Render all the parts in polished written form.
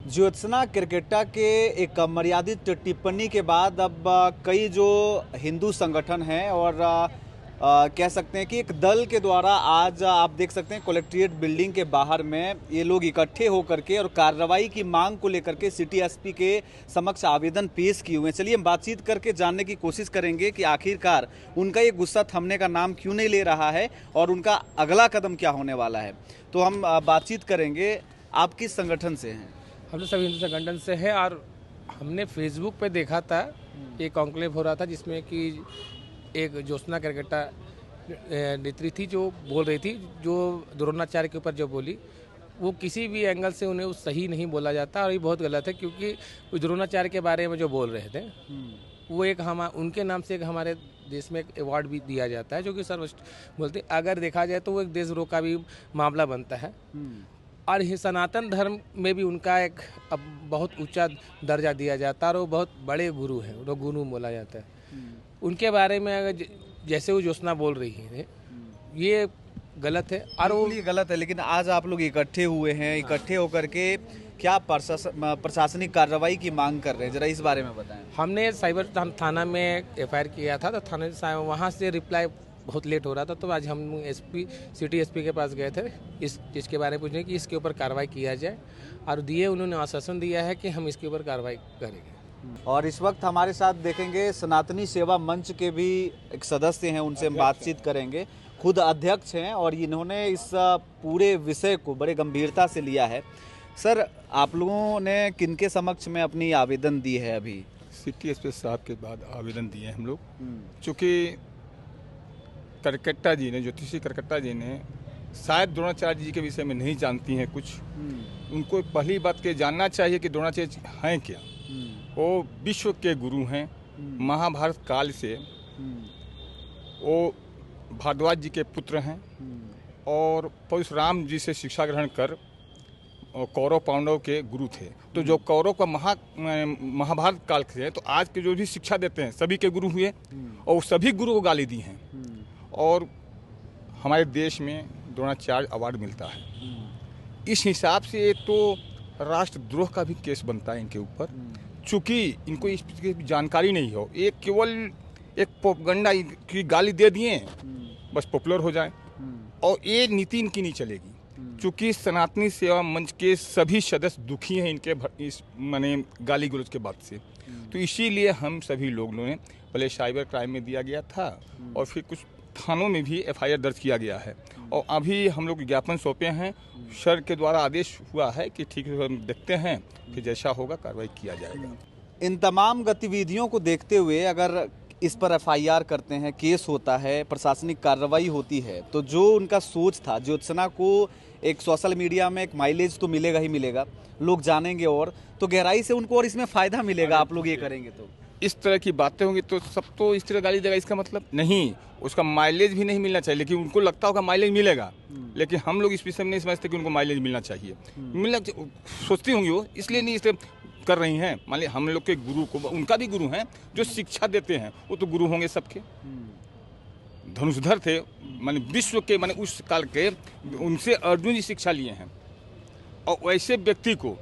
ज्योत्सना किरकेट्टा के एक मर्यादित टिप्पणी के बाद अब कई जो हिंदू संगठन हैं और कह सकते हैं कि एक दल के द्वारा आज आप देख सकते हैं कलेक्ट्रेट बिल्डिंग के बाहर में ये लोग इकट्ठे होकर के और कार्रवाई की मांग को लेकर के सिटी एसपी के समक्ष आवेदन पेश किए हुए हैं। चलिए हम बातचीत करके जानने की कोशिश करेंगे कि आखिरकार उनका ये गुस्सा थमने का नाम क्यों नहीं ले रहा है और उनका अगला कदम क्या होने वाला है। तो हम बातचीत करेंगे। आप किस संगठन से हैं? हम तो सभी हिंदू संगठन से है और हमने फेसबुक पे देखा था एक कॉन्क्लेव हो रहा था जिसमें कि एक ज्योत्सना किरकेट्टा नेत्री थी जो बोल रही थी, जो द्रोणाचार्य के ऊपर जो बोली वो किसी भी एंगल से उन्हें सही नहीं बोला जाता और ये बहुत गलत है, क्योंकि द्रोणाचार्य के बारे में जो बोल रहे थे वो एक उनके नाम से एक हमारे देश में एक अवार्ड भी दिया जाता है जो कि सर्वश्रेष्ठ बोलते। अगर देखा जाए तो वो एक देशद्रोह का भी मामला बनता है और सनातन धर्म में भी उनका एक अब बहुत ऊंचा दर्जा दिया जाता है और वो बहुत बड़े गुरु हैं, वो गुरु बोला जाता है। उनके बारे में अगर जैसे वो ज्योत्सना बोल रही है ये गलत है और वो ये गलत है, लेकिन आज आप लोग इकट्ठे हुए हैं, इकट्ठे होकर के क्या प्रशासनिक कार्रवाई की मांग कर रहे हैं, जरा इस बारे में बताएं। हमने साइबर थाना में एफआईआर किया था तो थाने वहाँ से रिप्लाई बहुत लेट हो रहा था, तो आज हम सिटी एसपी के पास गए थे इस चीज़ के बारे में पूछने कि इसके ऊपर कार्रवाई किया जाए और उन्होंने आश्वासन दिया है कि हम इसके ऊपर कार्रवाई करेंगे। और इस वक्त हमारे साथ देखेंगे सनातनी सेवा मंच के भी एक सदस्य हैं, उनसे हम बातचीत करेंगे। खुद अध्यक्ष हैं और इन्होंने इस पूरे विषय को बड़े गंभीरता से लिया है। सर, आप लोगों ने किनके समक्ष में अपनी आवेदन दी है? अभी सिटी एसपी साहब के बाद आवेदन दिए हम लोग, चूँकि करकट्टा जी ने, ज्योतिषी करकट्टा जी ने शायद द्रोणाचार्य जी के विषय में नहीं जानती हैं कुछ। उनको पहली बात के जानना चाहिए कि द्रोणाचार्य हैं क्या। वो विश्व के गुरु हैं। महाभारत काल से वो भारद्वाज जी के पुत्र हैं और परशुराम जी से शिक्षा ग्रहण कर कौरव पांडव के गुरु थे। तो जो कौरव का महाभारत काल से, तो आज के जो भी शिक्षा देते हैं सभी के गुरु हुए और सभी गुरु को गाली दी हैं और हमारे देश में द्रोणाचार्य अवार्ड मिलता है। इस हिसाब से तो राष्ट्रद्रोह का भी केस बनता है इनके ऊपर, चूँकि इनको इस की जानकारी नहीं हो। एक केवल एक प्रोपेगेंडा की गाली दे दिए बस पॉपुलर हो जाए, और ये नीति इनकी नहीं चलेगी। चूँकि सनातनी सेवा मंच के सभी सदस्य दुखी हैं इनके इस गाली गलौज के बाद से, तो इसीलिए हम सभी लोगों ने पहले साइबर क्राइम में दिया गया था और फिर कुछ थानों में भी एफआईआर दर्ज किया गया है और अभी हम लोग ज्ञापन सौंपे हैं। सर के द्वारा आदेश हुआ है कि ठीक है, हम देखते हैं, फिर जैसा होगा कार्रवाई किया जाएगा। इन तमाम गतिविधियों को देखते हुए अगर इस पर एफआईआर करते हैं, केस होता है, प्रशासनिक कार्रवाई होती है, तो जो उनका सोच था ज्योत्सना को एक सोशल मीडिया में एक माइलेज तो मिलेगा ही मिलेगा, लोग जानेंगे और तो गहराई से उनको और इसमें फ़ायदा मिलेगा। आप लोग ये करेंगे तो इस तरह की बातें होंगी तो सब तो इस तरह गाली देगा, इसका मतलब नहीं। उसका माइलेज भी नहीं मिलना चाहिए, लेकिन उनको लगता होगा माइलेज मिलेगा, लेकिन हम लोग इस विषय में नहीं समझते कि उनको माइलेज मिलना चाहिए। सोचती होंगी वो, इसलिए नहीं इसे कर रही हैं। मान लीजिए हम लोग के गुरु को, उनका भी गुरु हैं जो शिक्षा देते हैं, वो तो गुरु होंगे सबके। धनुषधर थे, माने विश्व के, माने उस काल के, उनसे अर्जुन जी शिक्षा लिए हैं और वैसे व्यक्ति को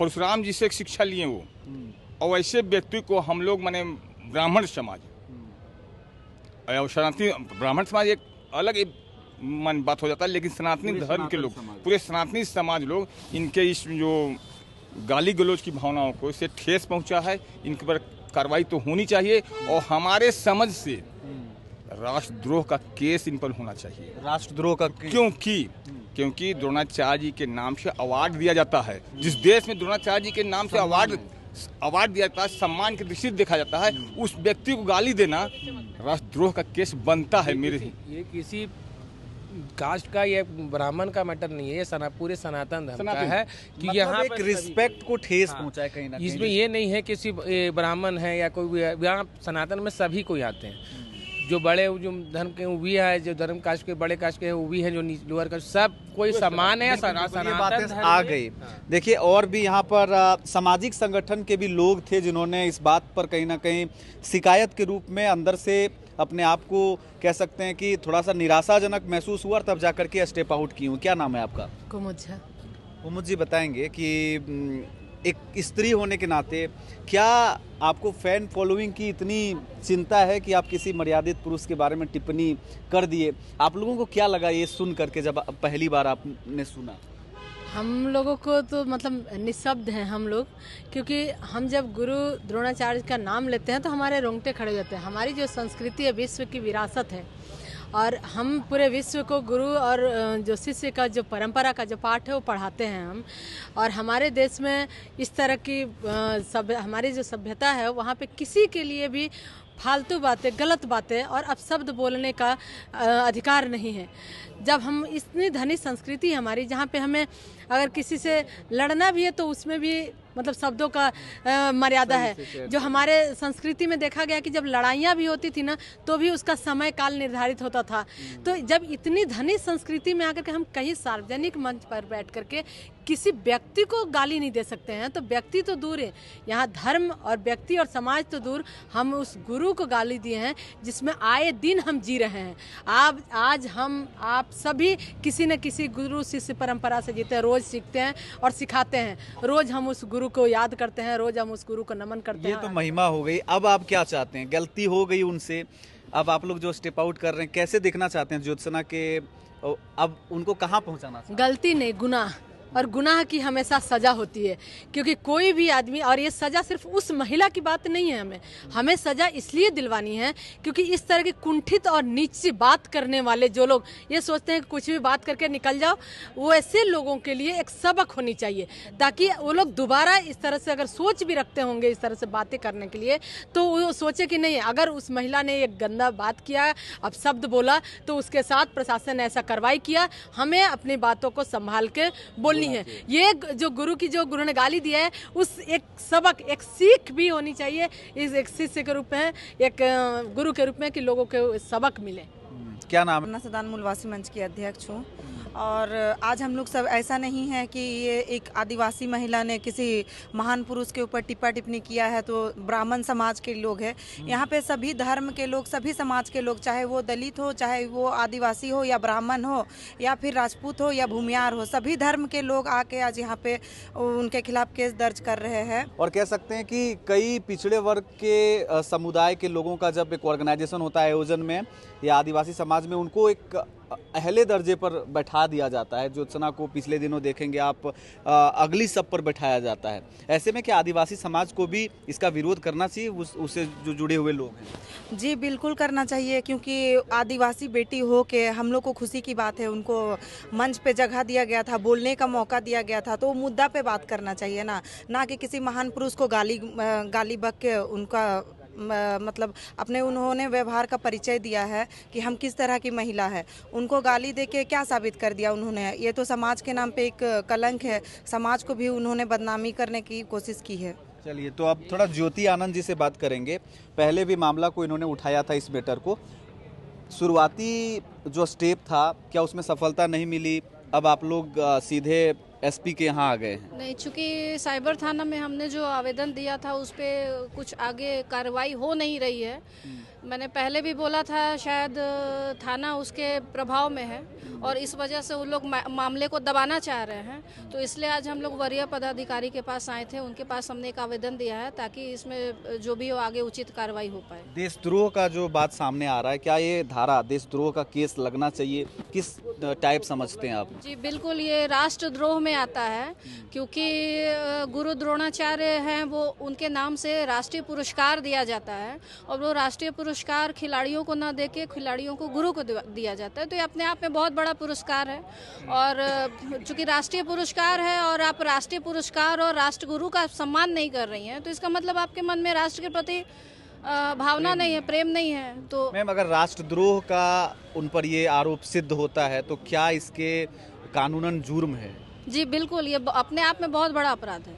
परशुराम जी से शिक्षा लिए वो, और वैसे व्यक्ति को हम लोग माने ब्राह्मण समाज, सनातनी ब्राह्मण समाज एक अलग मन बात हो जाता है, लेकिन सनातनी धर्म के लोग, पूरे सनातनी समाज लोग इनके इस जो गाली गलौज की भावनाओं को इससे ठेस पहुंचा है। इनके पर कार्रवाई तो होनी चाहिए और हमारे समझ से राष्ट्रद्रोह का केस इन पर होना चाहिए। राष्ट्रद्रोह का क्योंकि द्रोणाचार्य जी के नाम से अवार्ड दिया जाता है। जिस देश में द्रोणाचार्य जी के नाम से अवार्ड दिया जाता है, सम्मान की दृष्टि देखा जाता है, उस व्यक्ति को गाली देना राष्ट्रद्रोह का केस बनता है। ये किसी कास्ट का, ये ब्राह्मण का मैटर नहीं है, ये पूरे सनातन धर्म का है कि मतलब यहाँ एक रिस्पेक्ट को ठेस पहुंचाए कहीं ना कहीं। इसमें ये नहीं है कि सिर्फ ब्राह्मण है या कोई, यहाँ सनातन में सभी कोई आते हैं, जो बड़े जो धर्म के वो भी है, जो धर्म कास्ट के बड़े कास्ट के वो भी है, जो लोअर कास्ट, सब कोई समान है। बातें आ गई। देखिए, और भी यहाँ पर सामाजिक संगठन के भी लोग थे जिन्होंने इस बात पर कहीं ना कहीं शिकायत के रूप में अंदर से अपने आप को कह सकते हैं कि थोड़ा सा निराशाजनक महसूस हुआ, तब जाकर के स्टेप आउट की हूँ। क्या नाम है आपका? कुमुद झा। कुमुद जी बताएंगे कि एक स्त्री होने के नाते क्या आपको फैन फॉलोइंग की इतनी चिंता है कि आप किसी मर्यादित पुरुष के बारे में टिप्पणी कर दिए? आप लोगों को क्या लगा ये सुन करके जब पहली बार आपने सुना? हम लोगों को तो मतलब निःशब्द हैं हम लोग, क्योंकि हम जब गुरु द्रोणाचार्य का नाम लेते हैं तो हमारे रोंगटे खड़े हो जाते हैं। हमारी जो संस्कृति है, विश्व की विरासत है, और हम पूरे विश्व को गुरु और जो शिष्य का जो परंपरा का जो पाठ है वो पढ़ाते हैं हम। और हमारे देश में इस तरह की हमारी जो सभ्यता है वहाँ पे किसी के लिए भी फालतू बातें, गलत बातें और अपशब्द बोलने का अधिकार नहीं है। जब हम इतनी धनी संस्कृति है हमारी, जहाँ पे हमें अगर किसी से लड़ना भी है तो उसमें भी मतलब शब्दों का मर्यादा है। जो हमारे संस्कृति में देखा गया कि जब लड़ाइयाँ भी होती थी ना तो भी उसका समय काल निर्धारित होता था। तो जब इतनी धनी संस्कृति में आकर के हम कहीं सार्वजनिक मंच पर बैठ करके किसी व्यक्ति को गाली नहीं दे सकते हैं, तो व्यक्ति तो दूर है, यहाँ धर्म और व्यक्ति और समाज तो दूर, हम उस गुरु को गाली दिए हैं जिसमें आए दिन हम जी रहे हैं। आज हम आप सभी किसी न किसी गुरु शिष्य परंपरा से जीते हैं, रोज सीखते हैं और सिखाते हैं, रोज हम उस गुरु को याद करते हैं, रोज हम उस गुरु को नमन करते हैं। ये तो महिमा हो गई। अब आप क्या चाहते हैं? गलती हो गई उनसे, अब आप लोग जो स्टेप आउट कर रहे हैं, कैसे दिखना चाहते हैं ज्योत्सना के? अब उनको कहाँ पहुँचाना चाहते हैं? गलती नहीं, गुनाह, और गुनाह की हमेशा सजा होती है। क्योंकि कोई भी आदमी, और ये सजा सिर्फ उस महिला की बात नहीं है, हमें सजा इसलिए दिलवानी है क्योंकि इस तरह की कुंठित और नीच बात करने वाले जो लोग ये सोचते हैं कि कुछ भी बात करके निकल जाओ, वो ऐसे लोगों के लिए एक सबक होनी चाहिए, ताकि वो लोग दोबारा इस तरह से अगर सोच भी रखते होंगे इस तरह से बातें करने के लिए, तो वो सोचे कि नहीं, अगर उस महिला ने एक गंदा बात किया, अब शब्द बोला, तो उसके साथ प्रशासन ने ऐसा कार्रवाई किया, हमें अपनी बातों को संभाल के बोल है। ये जो गुरु ने गाली दिया है, उस एक सबक, एक सीख भी होनी चाहिए इस एक शिष्य के रूप में, एक गुरु के रूप में, कि लोगों को सबक मिले। क्या नाम है? सदान मूलवासी मंच की अध्यक्ष हूँ। और आज हम लोग सब, ऐसा नहीं है कि ये एक आदिवासी महिला ने किसी महान पुरुष के ऊपर टिप्पा टिप्पणी किया है तो ब्राह्मण समाज के लोग हैं। यहाँ पे सभी धर्म के लोग, सभी समाज के लोग, चाहे वो दलित हो, चाहे वो आदिवासी हो, या ब्राह्मण हो, या फिर राजपूत हो, या भूमियार हो, सभी धर्म के लोग आके आज यहाँ पे उनके खिलाफ केस दर्ज कर रहे हैं। और कह सकते हैं कि कई पिछड़े वर्ग के समुदाय के लोगों का जब एक ऑर्गेनाइजेशन होता है आयोजन में या आदिवासी समाज में, उनको एक अहले दर्जे पर बैठा दिया जाता है। ज्योत्सना को पिछले दिनों देखेंगे आप, अगली सब पर बैठाया जाता है। ऐसे में क्या आदिवासी समाज को भी इसका विरोध करना चाहिए, उससे जो जुड़े हुए लोग हैं? जी बिल्कुल करना चाहिए, क्योंकि आदिवासी बेटी हो के हम लोग को खुशी की बात है, उनको मंच पे जगह दिया गया था, बोलने का मौका दिया गया था, तो वो मुद्दा पे बात करना चाहिए ना कि किसी महान पुरुष को गाली बक के उनका मतलब अपने उन्होंने व्यवहार का परिचय दिया है कि हम किस तरह की महिला है। उनको गाली देके क्या साबित कर दिया उन्होंने? ये तो समाज के नाम पे एक कलंक है, समाज को भी उन्होंने बदनामी करने की कोशिश की है। चलिए, तो अब थोड़ा ज्योति आनंद जी से बात करेंगे। पहले भी मामला को इन्होंने उठाया था, इस मैटर को। शुरुआती जो स्टेप था, क्या उसमें सफलता नहीं मिली? अब आप लोग सीधे एसपी के यहाँ आ गए हैं? नहीं, चूँकि साइबर थाना में हमने जो आवेदन दिया था उस पर कुछ आगे कार्रवाई हो नहीं रही है। मैंने पहले भी बोला था, शायद थाना उसके प्रभाव में है और इस वजह से वो लोग मामले को दबाना चाह रहे हैं। तो इसलिए आज हम लोग वरीय पदाधिकारी के पास आए थे, उनके पास हमने एक आवेदन दिया है ताकि इसमें जो भी हो आगे उचित कार्रवाई हो पाए। देशद्रोह का जो बात सामने आ रहा है, क्या ये धारा देशद्रोह का केस लगना चाहिए? किस टाइप समझते हैं आप? जी बिल्कुल, ये राष्ट्रद्रोह में आता है, क्योंकि गुरु द्रोणाचार्य हैं, वो उनके नाम से राष्ट्रीय पुरस्कार दिया जाता है और वो राष्ट्रीय पुरस्कार खिलाड़ियों को ना देके खिलाड़ियों को गुरु को दिया जाता है। तो ये अपने आप में बहुत बड़ा पुरस्कार है, और चूंकि राष्ट्रीय पुरस्कार है और आप राष्ट्रीय पुरस्कार और राष्ट्रगुरु का सम्मान नहीं कर रही हैं, तो इसका मतलब आपके मन में राष्ट्र के प्रति भावना नहीं है, प्रेम नहीं है। तो मैम, अगर राष्ट्रद्रोह का उन पर ये आरोप सिद्ध होता है तो क्या इसके कानूनन जुर्म है? जी बिल्कुल, ये अपने आप में बहुत बड़ा अपराध है,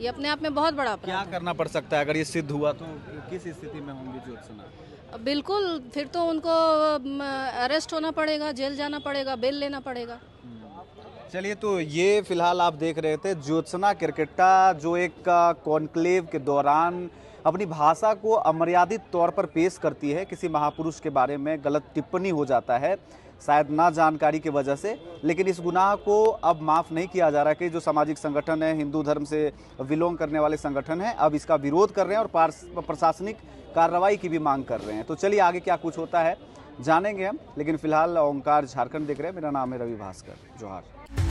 ये अपने आप में बहुत बड़ा अपराध क्या है। करना पड़ सकता है अगर ये सिद्ध हुआ तो? किस स्थिति में होंगी ज्योत्सना? बिल्कुल, फिर तो उनको अरेस्ट होना पड़ेगा, जेल जाना पड़ेगा, बेल लेना पड़ेगा। चलिए, तो ये फिलहाल आप देख रहे थे ज्योत्सना केरकेट्टा, जो एक कॉन्क्लेव के दौरान अपनी भाषा को अमर्यादित तौर पर पेश करती है। किसी महापुरुष के बारे में गलत टिप्पणी हो जाता है शायद ना जानकारी की वजह से, लेकिन इस गुनाह को अब माफ़ नहीं किया जा रहा कि जो सामाजिक संगठन है, हिंदू धर्म से विलोंग करने वाले संगठन हैं, अब इसका विरोध कर रहे हैं और प्रशासनिक कार्रवाई की भी मांग कर रहे हैं। तो चलिए आगे क्या कुछ होता है जानेंगे हम, लेकिन फिलहाल ओंकार झारखंड देख रहे हैं। मेरा नाम है रवि भास्कर। जोहार।